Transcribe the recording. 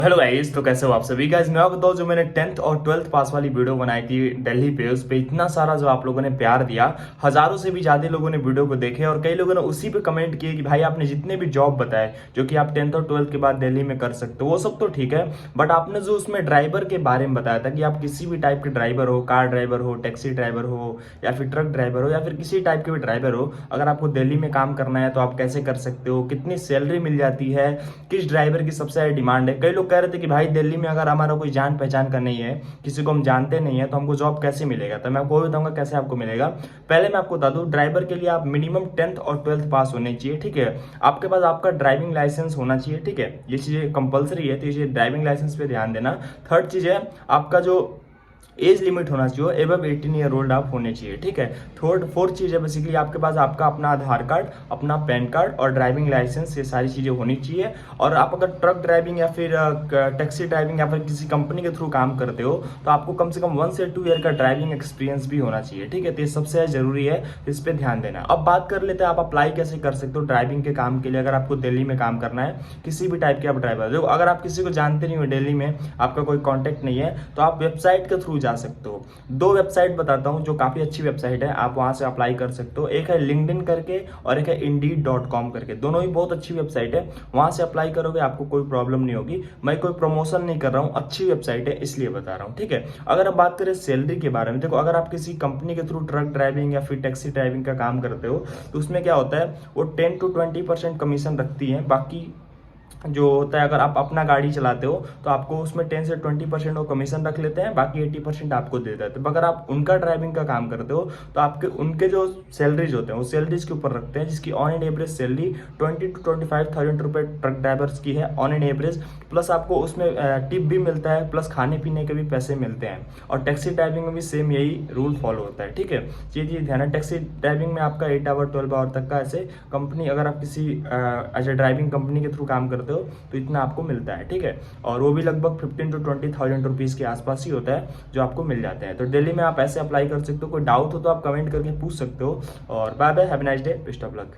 Hello guys, तो कैसे हो आप सभी गाइस। मैं आपको बताऊं, जो मैंने 10th और 12th पास वाली वीडियो बनाई थी दिल्ली पे, उस पे इतना सारा जो आप लोगों ने प्यार दिया, हजारों से भी ज्यादा लोगों ने वीडियो को देखे और कई लोगों ने उसी पे कमेंट किए कि भाई आपने जितने भी जॉब बताए जो कि आप 10th और 12th के बाद दिल्ली में कर सकते हो वो सब तो ठीक है, बट आपने जो उसमें ड्राइवर के बारे में बताया था कि आप किसी भी टाइप के ड्राइवर हो, कार ड्राइवर हो, टैक्सी ड्राइवर हो या फिर ट्रक ड्राइवर हो या फिर किसी टाइप के भी ड्राइवर हो, अगर आपको दिल्ली में काम करना है तो आप कैसे कर सकते हो, कितनी सैलरी मिल जाती है, किस ड्राइवर की सबसे ज्यादा डिमांड है। कई लोग कह रहे थे कि भाई दिल्ली में अगर हमारा कोई जान पहचान का नहीं है, किसी को हम जानते नहीं है, तो हमको जॉब कैसे मिलेगा। तो मैं आपको बताऊंगा कैसे आपको मिलेगा। पहले मैं आपको बता दूं, ड्राइवर के लिए आप मिनिमम 10th और 12th पास होने चाहिए, ठीक है। आपके पास आपका ड्राइविंग लाइसेंस होना चाहिए, ठीक है। ये चीजें कंपलसरी है, तो ये ड्राइविंग लाइसेंस पे ध्यान देना। थर्ड चीज है आपका जो एज लिमिट होना चाहिए, एबव 18 ईयर ओल्ड आप होने चाहिए, ठीक है। फोर्थ चीज है बेसिकली आपके पास आपका अपना आधार कार्ड, अपना पैन कार्ड और ड्राइविंग लाइसेंस, ये सारी चीजें होनी चाहिए। और आप अगर ट्रक ड्राइविंग या फिर टैक्सी ड्राइविंग या फिर किसी कंपनी के थ्रू काम करते हो तो आपको कम से कम 1 से 2 ईयर का ड्राइविंग एक्सपीरियंस भी होना चाहिए, ठीक है। तो ये सबसे जरूरी है, इस पर ध्यान देना। अब बात कर लेते हैं आप अप्लाई कैसे कर सकते हो ड्राइविंग के काम के लिए। अगर आपको दिल्ली में काम करना है, किसी भी टाइप के आप ड्राइवर हो, अगर आप किसी को जानते नहीं हो, दिल्ली में आपका कोई कॉन्टेक्ट नहीं है, तो आप वेबसाइट के थ्रू जा सकते हो। 2 वेबसाइट बताता हूं जो काफी अच्छी वेबसाइट है, आप वहां से अप्लाई कर सकते हो। एक है लिंक्डइन करके और एक है indeed.com करके, दोनों ही बहुत अच्छी वेबसाइट है। वहां से अप्लाई करोगे आपको कोई प्रॉब्लम नहीं होगी। मैं कोई प्रमोशन नहीं कर रहा हूं, अच्छी वेबसाइट है इसलिए बता रहा हूं, ठीक है। अगर आप बात करें सैलरी के बारे में, देखो अगर आप किसी कंपनी के थ्रू ट्रक ड्राइविंग या फिर टैक्सी ड्राइविंग का काम करते हो तो उसमें क्या होता है, वो 10 to 20% कमीशन रखती है। बाकी जो होता है, अगर आप अपना गाड़ी चलाते हो तो आपको उसमें 10 से 20% वो कमीशन रख लेते हैं, बाकी 80% आपको दे देते हैं। अगर आप उनका ड्राइविंग का काम करते हो तो आपके उनके जो सैलरीज होते हैं वो सैलरीज के ऊपर रखते हैं, जिसकी on an average salary 20 to 25,000 रुपये ट्रक ड्राइवर्स की है ऑन एन एवरेज। प्लस आपको उसमें टिप भी मिलता है, प्लस खाने पीने के भी पैसे मिलते हैं। और टैक्सी ड्राइविंग में भी सेम यही रूल फॉलो होता है, ठीक है। ये चीज ध्यान है, टैक्सी ड्राइविंग में आपका 8 आवर 12 आवर तक का ऐसे कंपनी, अगर आप किसी ऐसे ड्राइविंग कंपनी के थ्रू काम करते हो तो इतना आपको मिलता है, ठीक है। और वो भी लगभग 15 to 20,000 रुपीज के आसपास ही होता है जो आपको मिल जाते हैं। तो दिल्ली में आप ऐसे अप्लाई कर सकते हो। कोई डाउट हो तो आप कमेंट करके पूछ सकते हो। और bye bye, have a nice day, best of luck.